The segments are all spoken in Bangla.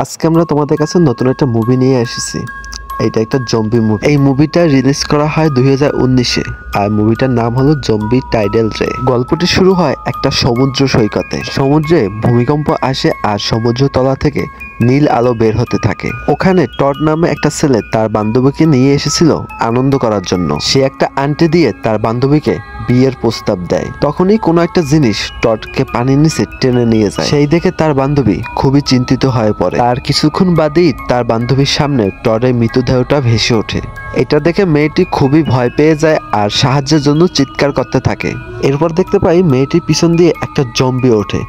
আজকে আমরা তোমাদের কাছে নতুন একটা মুভি নিয়ে এসেছি। এটা একটা জম্বি মুভি। এই মুভিটা রিলিজ করা হয় 2019-এ আর মুভিটার নাম হলো জম্বি টাইডাল রে। গল্পটি শুরু হয় একটা সমুদ্র সৈকতে। সমুদ্রে ভূমিকম্প আসে আর সমুদ্র তলা থেকে নীল আলো বের হতে থাকে। ওখানে টড নামে একটা ছেলে তার বান্ধবীকে নিয়ে এসেছিল আনন্দ করার জন্য। সে একটা আন্টি দিয়ে তার বান্ধবীকে বিয়ের প্রস্তাব দেয়। তখনই কোনো একটা জিনিস টডকে পানির নিচে টেনে নিয়ে যায়। সেই দেখে তার বান্ধবী খুবই চিন্তিত হয়ে পড়ে। তার কিছুক্ষণ বাদেই তার বান্ধবীর সামনে টডের মৃতদেহটা ভেসে ওঠে। এটা দেখে মেয়েটি খুবই ভয় পেয়ে যায় আর সাহায্যের জন্য চিৎকার করতে থাকে। এরপর দেখতে পাই মেয়েটির পিছন দিয়ে একটা জম্বি ওঠে,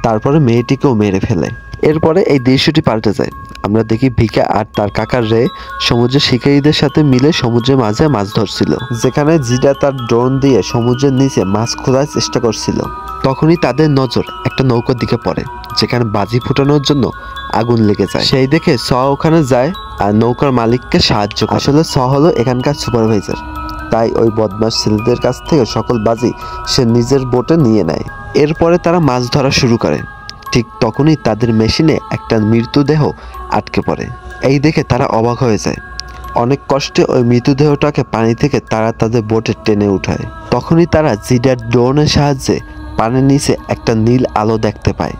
তারপরে মেয়েটিকেও মেরে ফেলে। এরপরে এই দৃশ্যটি পাল্টে যায়। আমরা দেখি ভিকা আর তার কাকার রে সমুদ্রের শিকারীদের সাথে মিলে সমুদ্রের মাঝে মাছ ধরছিল, যেখানে জিডা তার ড্রোন দিয়ে সমুদ্রের নিচে মাছ খোঁজার চেষ্টা করছিল। তখনই তাদের নজর একটা নৌকার দিকে পড়ে, যেখানে বাজি ফুটানোর জন্য আগুন লেগে যায়। সেই দেখে স ওখানে যায় আর নৌকার মালিককে সাহায্য করে। আসলে স হলো এখানকার সুপারভাইজার, তাই ওই বদমাশ ছেলেদের কাছ থেকে সকল বাজি সে নিজের বোটে নিয়ে নেয়। এরপরে তারা মাছ ধরা শুরু করে। ঠিক তখনই তাদের মেশিনে একটা মৃতদেহ আটকে পড়ে। এই দেখে তারা অবাক হয়ে যায়। অনেক কষ্টে ওই মৃতদেহটাকে পানি থেকে তারা তাদের বোটে টেনে উঠায়। তখনই তারা জিডার ড্রোনের সাহায্যে পানির নিচে একটা নীল আলো দেখতে পায়।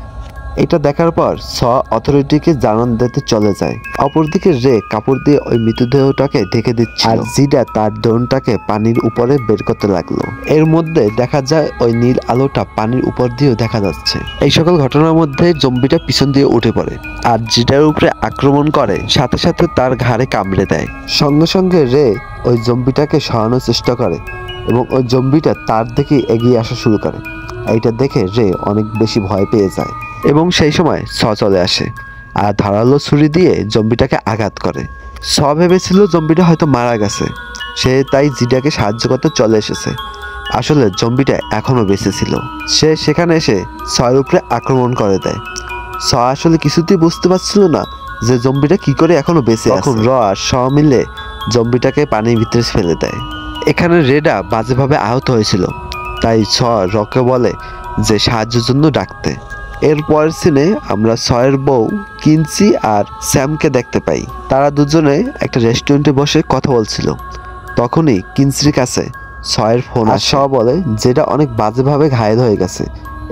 এটা দেখার পর স অথরিটিকে জানান দিতে চলে যায়। অপরদিকে রে কাপড় দিয়ে ওই মৃতদেহটাকে ঢেকে দিচ্ছে আর জিডা তার ড্রোনটাকে পানির উপরে বের করতে লাগলো। এর মধ্যে দেখা যায় ওই নীল আলোটা পানির উপর দিয়েও দেখা যাচ্ছে। এই সকল ঘটনার মধ্যে জম্বিটা পিছন দিয়ে উঠে পড়ে আর জিডার উপরে আক্রমণ করে, সাথে সাথে তার ঘাড়ে কামড়ে দেয়। সঙ্গে সঙ্গে রে ওই জম্বিটাকে সরানোর চেষ্টা করে এবং ওই জম্বিটা তার দিকে এগিয়ে আসা শুরু করে। এইটা দেখে রে অনেক বেশি ভয় পেয়ে যায় এবং সেই সময় স চলে আসে আর ধারালো ছুরি দিয়ে জম্বিটাকে আঘাত করে। স ভেবেছিল জম্বিটা হয়তো মারা গেছে, সে তাই জিডাকে সাহায্য করতে চলে এসেছে। আসলে জম্বিটা এখনো বেঁচে ছিল। সে সেখানে এসে সয়ের উপরে আক্রমণ করে দেয়। স আসলে কিছুতেই বুঝতে পারছিল না যে জম্বিটা কি করে এখনো বেঁচে আছে। র আর স মিলে জম্বিটাকে পানির ভিতরে ফেলে দেয়। এখানে রেডা বাজেভাবে আহত হয়েছিল, তাই স রকে বলে যে সাহায্যের জন্য ডাকতে। এরপরের সিনে আমরা সয়ের বউ কিনসি আর স্যামকে দেখতে পাই। তারা দুজনে একটা রেস্টুরেন্টে বসে কথা বলছিল। তখনই কিনসির কাছে সয়ের ফোন আর স বলে যেটা অনেক বাজেভাবে ঘায়েল হয়ে গেছে।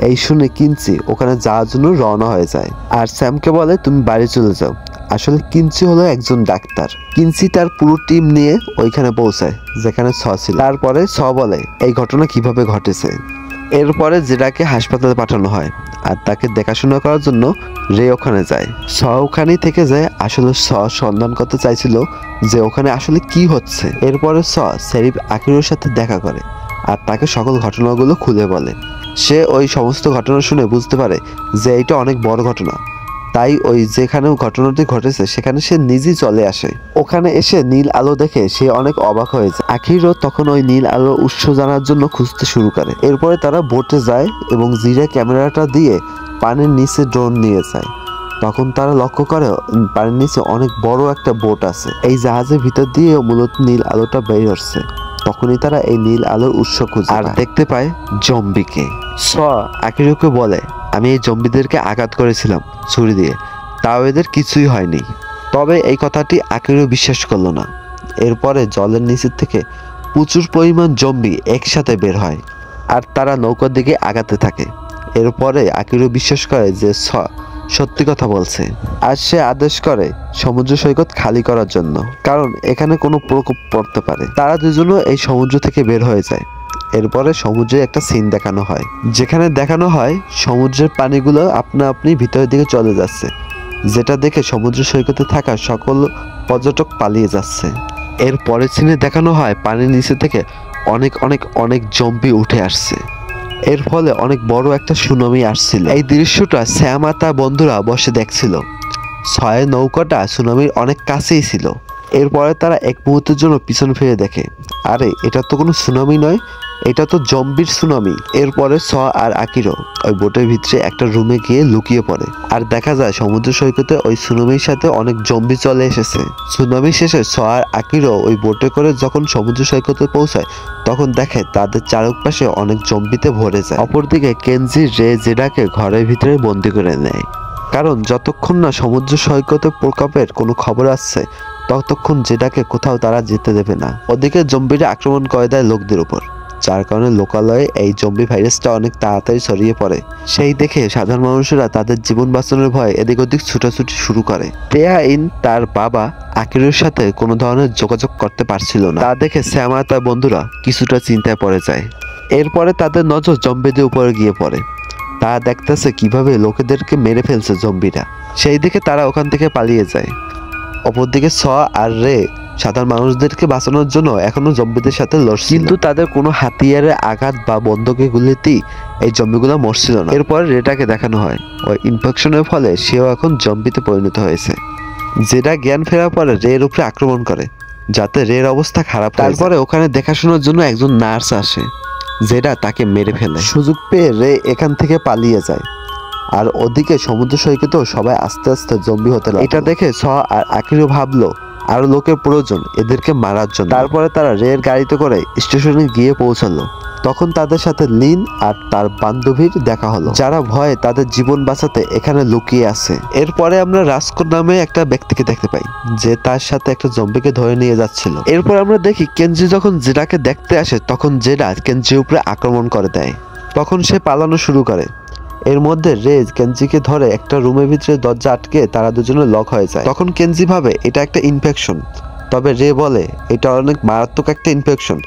এই শুনে কিনসি ওখানে যাওয়ার জন্য রওনা হয়ে যায় আর স্যামকে বলে তুমি বাড়ি চলে যাও। আসলে কিনসি হলো একজন ডাক্তার। কিনসি তার পুরো টিম নিয়ে ওইখানে পৌঁছায় যেখানে স ছিল। তারপরে স বলে এই ঘটনা কিভাবে ঘটেছে। এরপরে জেডাকে হাসপাতালে পাঠানো হয় আর তাকে দেখাশোনা করার জন্য রে ওখানে যায়। স ওখানেই থেকে যায়। আসলে স সন্ধান করতে চাইছিল যে ওখানে আসলে কি হচ্ছে। এরপরে স সেরিফ আকিরোর সাথে দেখা করে আর তাকে সকল ঘটনাগুলো খুলে বলে। সে ওই সমস্ত ঘটনা শুনে বুঝতে পারে যে এটা অনেক বড় ঘটনা, তাই ওই যেখানে ঘটনাটি ঘটেছে সেখানে সে নিজেই চলে আসে। ওখানে এসে নীল আলো দেখে সে অনেক অবাক হয়ে যায়। আখিরও তখন ওই নীল আলোর উৎস জানার জন্য খুঁজতে শুরু করে। এরপরে তারা বোটে যায় এবং জিরা ক্যামেরাটা দিয়ে পানির নিচে ড্রোন নিয়ে যায়। তখন তারা লক্ষ্য করে পানির নিচে অনেক বড় একটা বোট আছে। এই জাহাজের ভিতর দিয়ে মূলত নীল আলোটা বের হচ্ছে। তখনই তারা এই নীল আলোর উৎস খুঁজে আর দেখতে পায় জম্বিকে। স আকিরোকে বলে আমি এই জম্বিদেরকে আঘাত করেছিলাম ছুরি দিয়ে, তাও এদের কিছুই হয়নি। তবে এই কথাটি আকিরো বিশ্বাস করলো না। এরপরে জলের নিচের থেকে প্রচুর পরিমাণ জম্বি একসাথে বের হয় আর তারা নৌকার দিকে আগাতে থাকে। এরপরে আকিরো বিশ্বাস করে যে সত্যি কথা বলছে আর সে আদেশ করে সমুদ্র সৈকত খালি করার জন্য, কারণ এখানে কোনো প্রকোপ পড়তে পারে। তারা দুজনও এই সমুদ্র থেকে বের হয়ে যায়। এরপরে সমুদ্রে একটা সিন দেখানো হয়, যেখানে দেখানো হয় সমুদ্রের পানিগুলো আপনা আপনি ভিতরের দিকে চলে যাচ্ছে, যেটা দেখে সমুদ্র সৈকতে থাকা সকল পর্যটক পালিয়ে যাচ্ছে। এর পরের সিনে দেখানো হয় পানির নিচে থেকে অনেক অনেক অনেক জম্বি উঠে আসছে। এর ফলে অনেক বড় একটা সুনামি আসছিল। এই দৃশ্যটা শ্যাম আর তার বন্ধুরা বসে দেখছিল। ছয়ের নৌকাটা সুনামির অনেক কাছেই ছিল। এরপরে তারা এক মুহূর্তের জন্য পিছন ফিরে দেখে, আরে এটা তো কোনো সুনামি নয়, এটা তো জম্বির সুনামি। এরপরে স আর আকিরো ওই বোটের ভিতরে একটা রুমে গিয়ে লুকিয়ে পড়ে আর দেখা যায় সমুদ্র সৈকতে ওই সুনামির সাথে অনেক জম্বি চলে এসেছে। সুনামি শেষে স আর আকিরো ওই বোটে করে যখন সমুদ্র সৈকতে পৌঁছায় তখন দেখে তাদের চারপাশে অনেক জম্বিতে ভরে যায়। অপরদিকে কেনজি রে জেডাকে ঘরের ভিতরে বন্দি করে নেয়। কারণ যতক্ষণ না সমুদ্র সৈকতে প্রকোপের কোনো খবর আসছে ততক্ষণ জেডাকে কোথাও তারা যেতে দেবে না। ওদিকে জম্বিরা আক্রমণ করে দেয় লোকদের উপর, যার কারণে লোকালয়ে এই জম্বি ভাইরাসটা অনেক তাড়াতাড়ি ছড়িয়ে পড়ে। সেই দেখে সাধারণ মানুষেরা তাদের জীবন বাঁচানোর ভয়ে এদিক ওদিক ছুটাছুটি শুরু করে। তেয়া ইন তার বাবা আকিরোর সাথে কোনো ধরনের যোগাযোগ করতে পারছিল না। তা দেখে স্যাম আর তার বন্ধুরা কিছুটা চিন্তায় পড়ে যায়। এরপরে তাদের নজর জম্বিদের উপরে গিয়ে পড়ে। তারা দেখতেছে কিভাবে লোকেদেরকে মেরে ফেলছে জম্বিরা। সেই দিকে তারা ওখান থেকে পালিয়ে যায়। অপরদিকে স আর রে সাধারণ মানুষদেরকে বাঁচানোর জন্য এখনো জম্বিদের সাথে লড়ছে, কিন্তু তাদের কোনো হাতিয়ারের আঘাত বা বন্দুকের গুলিতেই এই জম্বিগুলো মরছিল না। এরপর রেটাকে দেখানো হয় ওই ইনফেকশনের ফলে সেও এখন জম্বিতে পরিণত হয়েছে। যেটা জ্ঞান ফেরার পরে রের উপরে আক্রমণ করে, যাতে রের অবস্থা খারাপ। তারপরে ওখানে দেখাশোনার জন্য একজন নার্স আসে, যেটা তাকে মেরে ফেলে। সুযোগ পেয়ে রে এখান থেকে পালিয়ে যায়। আর ওদিকে সমুদ্র সৈকতেও সবাই আস্তে আস্তে জম্বি হতে লাগে। এটা দেখে স আর আকিরো ভাবলো আরো লোকের প্রয়োজন এদেরকে মারার জন্য। তারপরে তারা রের গাড়িতে করে স্টেশনে গিয়ে পৌঁছালো। তখন তাদের সাথে লিন আর তার বান্ধবীর দেখা হলো, যারা ভয়ে তাদের জীবন বাঁচাতে এখানে লুকিয়ে আছে। এরপরে আমরা রাস্কো নামে একটা ব্যক্তিকে দেখতে পাই, যে তার সাথে একটা জম্বিকে ধরে নিয়ে যাচ্ছিল। এরপর আমরা দেখি কেনজি যখন জেডাকে দেখতে আসে তখন জেডা কেনজির উপরে আক্রমণ করে দেয়। তখন সে পালানো শুরু করে। এর মধ্যে রে কেনজিকে ধরে একটা রুমের ভিতরে দরজা আটকে তারা দুজনে লক হয়ে যায়। তখন কেনজি ভাবে এটা একটা ইনফেকশন, তবে রে বলে এটা অনেক মারাত্মক একটা ইনফেকশন,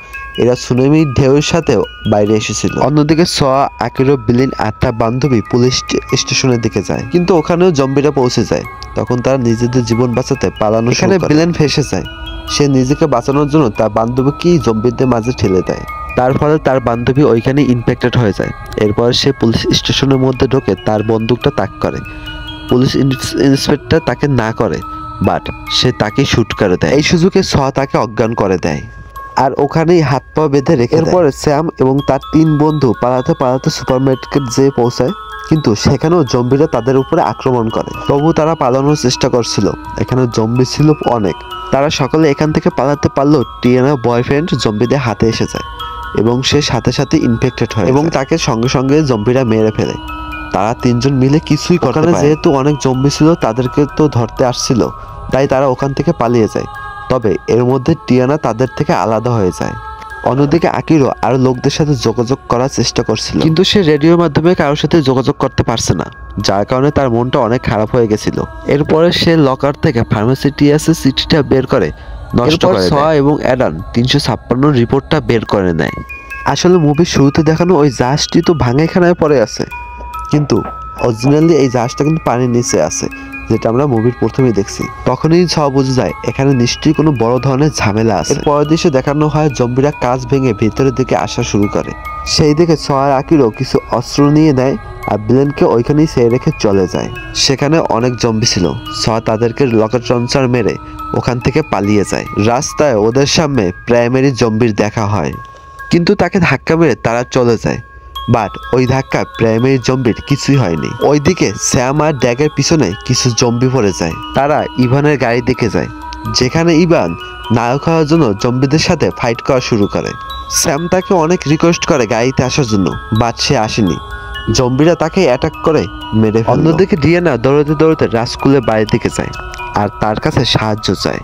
এরা সুনামি ঢেউয়ের সাথেও বাইরে এসেছিল। অন্যদিকে স আকিরো বিলিন আর তার বান্ধবী পুলিশ স্টেশনের দিকে যায়, কিন্তু ওখানেও জম্বিরা পৌঁছে যায়। তখন তারা নিজেদের জীবন বাঁচাতে পালানো। এখানে বিলেন ফেসে যায়। সে নিজেকে বাঁচানোর জন্য তার বান্ধবীকেই জম্বিদের মাঝে ঠেলে দেয়। তার ফলে তার বান্ধবী ওইখানে ইনফেক্টেড হয়ে যায়। এরপর সে পুলিশ স্টেশনের মধ্যে ঢোকে তার বন্দুকটা তাক করে। পুলিশ ইন্সপেক্টর তাকে না করে, বাট সে তাকে শুট করে দেয়। এই সুযোগে স তাকে অজ্ঞান করে দেয় আর ওখানেই হাত পা বেঁধে রেখে। এরপরে স্যাম এবং তার 3 বন্ধু পালাতে পালাতে সুপারমার্কেট যেয়ে পৌঁছায়, কিন্তু সেখানেও জম্বিরা তাদের উপরে আক্রমণ করে। তবু তারা পালানোর চেষ্টা করছিল, এখানে জম্বি ছিল অনেক। তারা সকলে এখান থেকে পালাতে পারলেও টিয়ানার বয়ফ্রেন্ড জম্বিদের হাতে এসে যায় এবং সে সাথে সাথে ইনফেক্টেড হয় এবং তাকে সঙ্গে সঙ্গে জম্বিরা মেরে ফেলে। তারা 3 জন মিলে কিছুই করতে পারে না। যেহেতু অনেক জম্বি ছিল তাদেরকে তো ধরতে আসছিল, তাই তারা ওখান থেকে পালিয়ে যায়। তবে এর মধ্যে টিয়ানা তাদের থেকে আলাদা হয়ে যায়। অন্যদিকে আকিরো আরো লোকদের সাথে যোগাযোগ করার চেষ্টা করছিল, কিন্তু সে রেডিওর মাধ্যমে কারোর সাথে যোগাযোগ করতে পারছে না, যার কারণে তার মনটা অনেক খারাপ হয়ে গেছিল। এরপরে সে লকার থেকে ফার্মাসিউটিক্যালসের চিঠিটা বের করে নষ্ট করে দেয় এবং অ্যাডান 356 রিপোর্টটা বের করে নেয়। আসলে মুভির শুরুতে দেখানো ওই জাহাজটি তো ভাঙাইখানায় পড়ে আছে, কিন্তু অরিজিনালি এই জাহাজটা কিন্তু পানির নিচে আছে, যেটা আমরা মুভির প্রথমেই দেখছি। তখনই ছ বোঝা যায় এখানে নিশ্চয়ই কোনো বড় ধরনের ঝামেলা আছে। পরের দৃশ্যে দেখানো হয় জম্বিরা কাঁচ ভেঙে ভেতরের দিকে আসা শুরু করে। সেই দিকে ছ আর আকিরো কিছু অস্ত্র নিয়ে নেয় আর বিলেনকে ওইখানেই ছেড়ে রেখে চলে যায়। সেখানে অনেক জম্বি ছিল। ছ তাদেরকে লকেট লঞ্চার মেরে ওখান থেকে পালিয়ে যায়। রাস্তায় ওদের সামনে প্রাইমারি জম্বির দেখা হয়, কিন্তু তাকে ধাক্কা মেরে তারা চলে যায়। বাট ওই ধাক্কা প্রাইমারি জম্বির কিছুই হয়নি। ওইদিকে স্যাম আর ড্যাগের পিছনে কিছু জম্বি পড়ে যায়। তারা ইভানের গাড়ি দিকে যায়, যেখানে ইভান নায়ক হওয়ার জন্য জম্বিদের সাথে ফাইট করা শুরু করে। স্যাম তাকে অনেক রিকোয়েস্ট করে গাড়িতে আসার জন্য, বাট সে আসেনি। জম্বিরা তাকে অ্যাটাক করে মেরে ফেলে। অন্যদিকে ডিয়ানা দৌড়াতে দৌড়াতে রাজকুলের বাড়ির দিকে যায় আর তার কাছে সাহায্য চায়।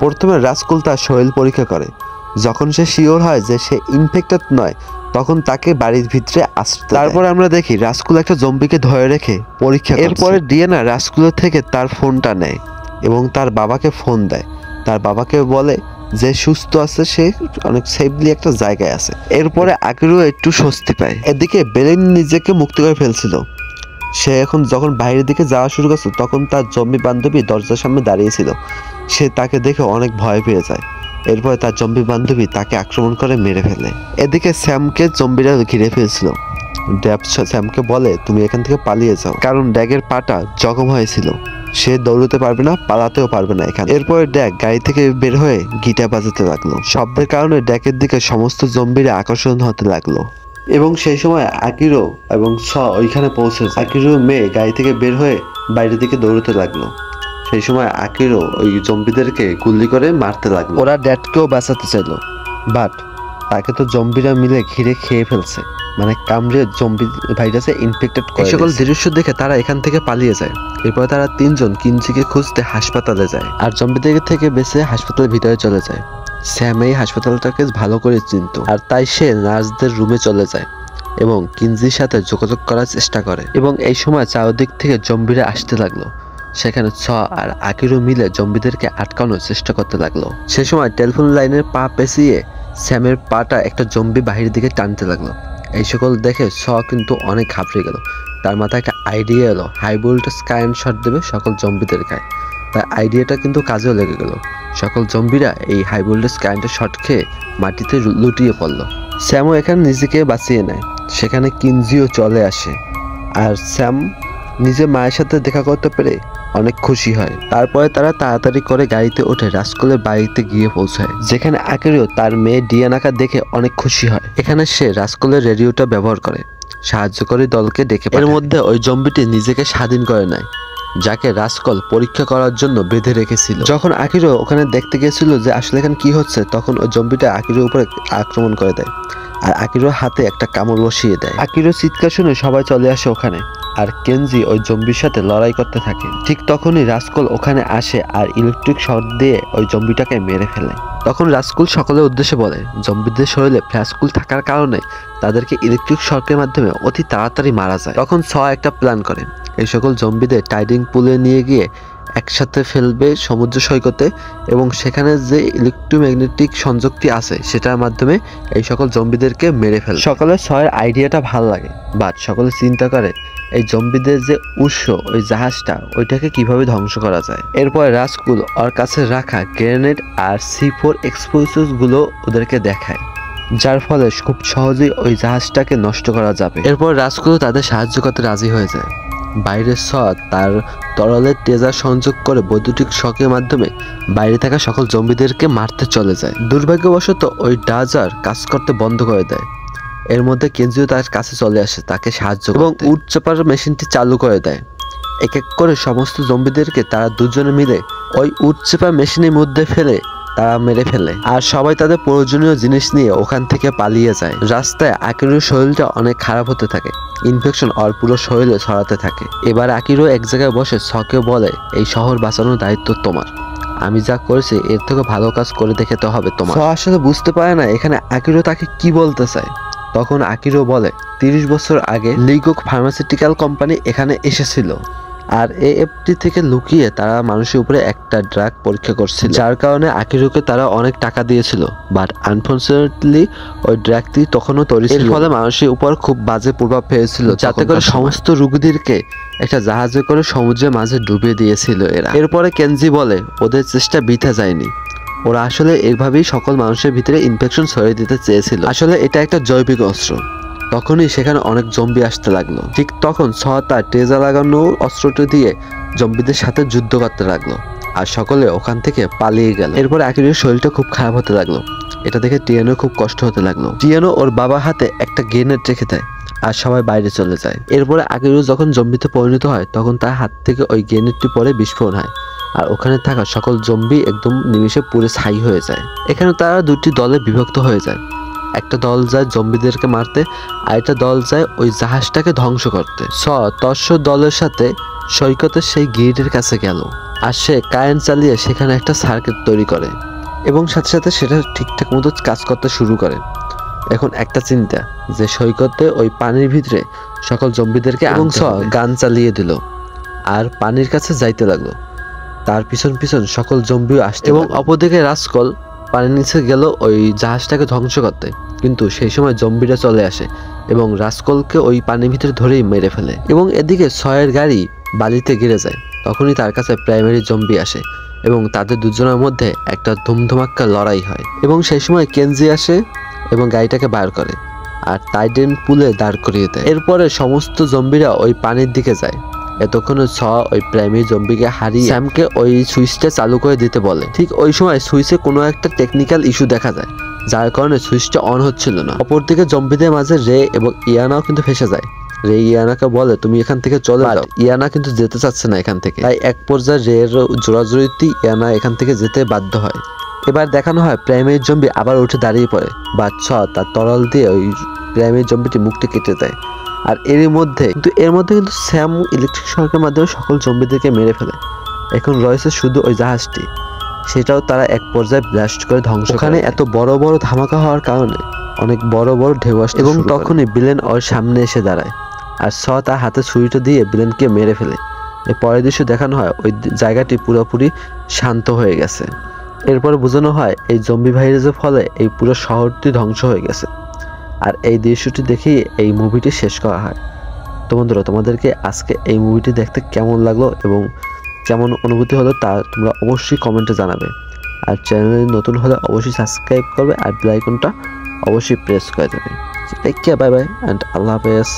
প্রথমে রাজকুল তার শরীর পরীক্ষা করে। যখন সে শিওর হয় যে সে ইনফেক্টেড নয়, তখন তাকে বাড়ির ভিতরে আসতে। তারপর আমরা দেখি রাজকুল একটা জম্বিকে ধরে রেখে পরীক্ষা করছে। এরপরে ডিয়ানা রাজকুলের থেকে তার ফোনটা নেয় এবং তার বাবাকে ফোন দেয়। তার বাবাকে বলে যে সুস্থ আছে, সে অনেক সেফলি একটা জায়গায় আছে। এরপরে আকিরো একটু স্বস্তি পায়। এদিকে বেলেন নিজেকে মুক্তি করে ফেলছিল। সে এখন যখন বাইরের দিকে যাওয়া শুরু করছে, তখন তার জম্বি বান্ধবী দরজার সামনে দাঁড়িয়েছিল। সে তাকে দেখে অনেক ভয় পেয়ে যায়। এরপর তার জম্বি বান্ধবী তাকে আক্রমণ করে মেরে ফেলে। এদিকে স্যামকে জম্বিরা ঘিরে ফেলছিল। ড্যাব স্যামকে বলে তুমি এখান থেকে পালিয়ে যাও, কারণ ড্যাগের পাটা জখম হয়েছিল। সে দৌড়তে পারবে না, পালাতেও পারবে না এখানে। এরপরে ড্যাগ গাড়ি থেকে বের হয়ে গিটার বাজাতে লাগলো। শব্দের কারণে ড্যাগের দিকে সমস্ত জম্বিরা আকর্ষণ হতে লাগলো এবং সেই সময় আকিরো এবং স ওইখানে পৌঁছে। আকিরো মেয়ে গাড়ি থেকে বের হয়ে বাইরের দিকে দৌড়তে লাগলো। সেই সময় আকিরো ওই জম্বিদেরকে গুলি করে মারতে লাগলো। ওরা ড্যাডকেও বাঁচাতে চাইলো, বাট তাকে তো জম্বিরা মিলে ঘিরে খেয়ে ফেলছে। মানে কামড়ে জম্বি ভাইরাসে ইনফেক্টেড করে। এই সকল দৃশ্য দেখে তারা এখান থেকে পালিয়ে যায়। এরপর তারা তিনজন কিঞ্জিকে খুঁজতে হাসপাতালে যায় আর জম্বিদের থেকে বেঁচে হাসপাতালের ভিতরে চলে যায়। স্যাম এই হাসপাতালটাকে ভালো করে চিনত আর তাই সে নার্সদের রুমে চলে যায় এবং কিঞ্জির সাথে যোগাযোগ করার চেষ্টা করে। এবং এই সময় চারদিক থেকে জম্বিরা আসতে লাগলো। সেখানে ছ আর আকিরো মিলে জম্বিদেরকে আটকানোর চেষ্টা করতে লাগলো। সে সময় টেলিফোন লাইনের পা পেঁচিয়ে স্যামের পাটা একটা জম্বি বাহিরের দিকে টানতে লাগলো। এই সকল দেখে ছ কিন্তু অনেক ঘাবড়ে গেল। তার মাথায় একটা আইডিয়া এলো, হাই ভোল্টেজ কারেন্ট শট দেবে সকল জম্বিদের গায়ে। তার আইডিয়াটা কিন্তু কাজেও লেগে গেল। সকল জম্বিরা এই হাই ভোল্টেজ কারেন্টের শট খেয়ে মাটিতে লুটিয়ে পড়লো। স্যামও এখানে নিজেকে বাঁচিয়ে নেয়। সেখানে কিঞ্জিও চলে আসে আর স্যাম নিজের মায়ের সাথে দেখা করতে পেরে অনেক খুশি হয়। তারপরে তারা তাড়াতাড়ি করে গাড়িতে উঠে রাস্কলের বাড়িতে গিয়ে পৌঁছায়, যেখানে আকিরো তার মেয়ে ডিয়ানাকে দেখে অনেক খুশি হয়। এখানে সে রাস্কলের রেডিওটা ব্যবহার করে সাহায্যকারী দলকে ডেকে পাঠায়। এর মধ্যে ওই জম্বিটি নিজেকে স্বাধীন করে নেয়, যাকে রাস্কল পরীক্ষা করার জন্য বেঁধে রেখেছিল। যখন আকিরো ওখানে দেখতে গেছিল যে আসলে এখানে কি হচ্ছে, তখন ওই জম্বিটা আকিরোর উপরে আক্রমণ করে দেয় আর আকিরোর হাতে একটা কামড় বসিয়ে দেয়। আকিরোর চিৎকার শুনে সবাই চলে আসে ওখানে আর কেনজি ওই জম্বির সাথে লড়াই করতে থাকে। ঠিক তখনই রাস্কল ওখানে আসে আর ইলেকট্রিক শক দিয়ে ওই জম্বিটাকে মেরে ফেলে। তখন রাস্কুল সকলের উদ্দেশ্যে বলে জম্বিদের শরীরে ফ্ল্যাশকুল থাকার কারণে তাদেরকে ইলেকট্রিক শকের মাধ্যমে অতি তাড়াতাড়ি মারা যায়। তখন স একটা প্ল্যান করে এই সকল জম্বিদের টাইডিং পুলে নিয়ে গিয়ে একসাথে ফেলবে সমুদ্র সৈকতে এবং সেখানে যে ইলেকট্রোম্যাগনেটিক সংযোগটি আছে সেটার মাধ্যমে এই সকল জম্বিদেরকে মেরে ফেলবে। সকলের ছয়ের আইডিয়াটা ভালো লাগে, বাট সকলে চিন্তা করে এই জম্বিদের যে উৎস ওই জাহাজটা ওইটাকে কিভাবে ধ্বংস করা যায়। এরপর রাস্কুল ওর কাছে রাখা গ্রেনেড আর C4 এক্সপ্লোসিভস গুলো ওদেরকে দেখায়, যার ফলে খুব সহজেই ওই জাহাজটাকে নষ্ট করা যাবে। এরপর রাস্কুল তাদের সাহায্য করতে রাজি হয়ে যায়। বাইরের স তার তরলের টেজার সংযোগ করে বৈদ্যুতিক শকের মাধ্যমে বাইরে থাকা সকল জম্বিদেরকে মারতে চলে যায়। দুর্ভাগ্যবশত ওই ডাজার কাজ করতে বন্ধ করে দেয়। এর মধ্যে কেঞ্জিও তার কাছে চলে আসে তাকে সাহায্য এবং উড চাপার মেশিনটি চালু করে দেয়। এক এক করে সমস্ত জম্বিদেরকে তারা দুজনে মিলে ওই উড চাপা মেশিনের মধ্যে ফেলে তারা মেরে ফেলে আর সবাই তাদের প্রয়োজনীয় জিনিস নিয়ে ওখান থেকে পালিয়ে যায়। রাস্তায় আকিরোর শরীরটা অনেক খারাপ হতে থাকে, ইনফেকশন ওর পুরো শরীরে ছড়াতে থাকে। এবার আকিরো এক জায়গায় বসে ছকে বলে এই শহর বাঁচানোর দায়িত্ব তোমার, আমি যা করেছি এর থেকে ভালো কাজ করে দেখাতে হবে তোমার। আসলে বুঝতে পারে না এখানে আকিরো তাকে কি বলতে চায়। তখন আকিরো বলে 30 বছর আগে লিগোক ফার্মাসিউটিক্যাল কোম্পানি এখানে এসেছিল আর এএফটি থেকে লুকিয়ে তারা মানুষের উপরে একটা ড্রাগ পরীক্ষা করছিল, যার কারণে আকিরোকে তারা অনেক টাকা দিয়েছিল। বাট আনফরচুনেটলি ওই ড্রাগটি তখনও তৈরি ছিল, এর ফলে মানুষের উপর খুব বাজে প্রভাব ফেলেছিল, যাতে করে সমস্ত রোগীদেরকে একটা জাহাজে করে সমুদ্রের মাঝে ডুবিয়ে দিয়েছিল এরা। এরপরে কেনজি বলে ওদের চেষ্টা বৃথা যায়নি, ওরা আসলে এইভাবেই সকল মানুষের ভিতরে ইনফেকশন ছড়িয়ে দিতে চেয়েছিল। আসলে এটা একটা জৈবিক অস্ত্র। তখনই সেখানে অনেক জম্বি আসতে লাগলো। ঠিক তখন ছ তার টেজা লাগানো অস্ত্রটি দিয়ে জম্বিদের সাথে যুদ্ধ করতে লাগলো আর সকলে ওখান থেকে পালিয়ে গেল। এরপর আকিরোর শরীরটা খুব খারাপ হতে লাগলো। এটা দেখে টিয়ানো খুব কষ্ট হতে লাগলো। টিয়ানো ওর বাবার হাতে একটা গ্রেনেড রেখে দেয় আর সবাই বাইরে চলে যায়। এরপরে আকিরো যখন জম্বিতে পরিণত হয় তখন তার হাত থেকে ওই গ্রেনেডটি পরে বিস্ফোরণ হয় আর ওখানে থাকা সকল জম্বি একদম নিমিষে পুরো ছাই হয়ে যায়। এখানে তারা দুটি দলে বিভক্ত হয়ে যায়, একটা দল যায় জম্বিদেরকে মারতে আর একটা দল যায় ওই জাহাজটাকে ধ্বংস করতে। তর্ষ দলের সাথে সৈকতের সেই গেটের কাছে গেল আর সে কারেন্ট চালিয়ে সেখানে একটা সার্কিট তৈরি করে এবং সাথে সাথে সেটা ঠিকঠাক মতো কাজ করতে শুরু করে। এখন একটা চিন্তা যে সৈকতে ওই পানির ভিতরে সকল জম্বিদেরকে এবং গান চালিয়ে দিল আর পানির কাছে যাইতে লাগলো। তার পিছন পিছন সকল জম্বিও আসতে এবং অপরদিকে রাস্কল পানির নিচে গেল ওই জাহাজটাকে ধ্বংস করতে, কিন্তু সেই সময় জম্বিরা চলে আসে এবং রাস্কলকে ওই পানির ভিতরে ধরেই মেরে ফেলে এবং এদিকে ছয়ের গাড়ি বালিতে গিরে যায়। তখনই তার কাছে প্রাইমারি জম্বি আসে এবং তাদের দুজনের মধ্যে একটা ধুমধুমাক্কা লড়াই হয় এবং সেই সময় কেনজি আসে এবং গাড়িটাকে বার করে আর টাইডেন পুলে দাঁড় করিয়ে দেয়। এরপরে সমস্ত জম্বিরা ওই পানির দিকে যায়। এতক্ষণে ওই প্রাইমারি জম্বিকে হারিয়ে স্যামকে ওই সুইচটা চালু করে দিতে বলে। ঠিক ওই সময় সুইচে কোনো একটা টেকনিক্যাল ইস্যু দেখা যায়, যার কারণে সুইচটা অন হচ্ছিল না। অপরদিকে জম্বিদের মাঝে রে এবং ইয়ানাও কিন্তু ফেসে যায়। রে ইয়ানাকে বলে তুমি এখান থেকে চলে যাও, ইয়ানা কিন্তু যেতে চাচ্ছে না এখান থেকে। তাই এক পর্যায়ে রের জোরাজুরিতে ইয়ানা এখান থেকে যেতে বাধ্য হয়। এবার দেখানো হয় প্রাইমারি জম্বি আবার উঠে দাঁড়িয়ে পড়ে, বাচ্চা তার তরল দিয়ে ওই গ্রামের জম্বিটি মুখটি কেটে দেয়। আর এর মধ্যে কিন্তু স্যাম ইলেকট্রিক শকের মাধ্যমে সকল জম্বিদেরকে মেরে ফেলে। এখন রয়েছে শুধু ওই জাহাজটি, সেটাও তারা এক পর্যায়ে ব্লাস্ট করে ধ্বংস করে। ওখানে এত বড় বড় ধামাকা হওয়ার কারণে অনেক বড় বড় ঢেউ আসে এবং তখনই ভিলেন ওর সামনে এসে দাঁড়ায় আর তার হাতে ছুরিটা দিয়ে ভিলেনকে মেরে ফেলে। এর পরের দৃশ্য দেখানো হয় ওই জায়গাটি পুরোপুরি শান্ত হয়ে গেছে। এরপর বোঝানো হয় এই জম্বি ভাইরাসের ফলে এই পুরো শহরটি ধ্বংস হয়ে গেছে। আর এই দৃশ্যটি দেখেই এই মুভিটি শেষ করা হয়। তো বন্ধুরা, তোমাদেরকে আজকে এই মুভিটি দেখতে কেমন লাগলো এবং কেমন অনুভূতি হলো তা তোমরা অবশ্যই কমেন্টে জানাবে। আর চ্যানেলে নতুন হলে অবশ্যই সাবস্ক্রাইব করবে আর বেল আইকনটা অবশ্যই প্রেস করে দেবে। Take care, bye bye and আল্লাহ হাফেজ।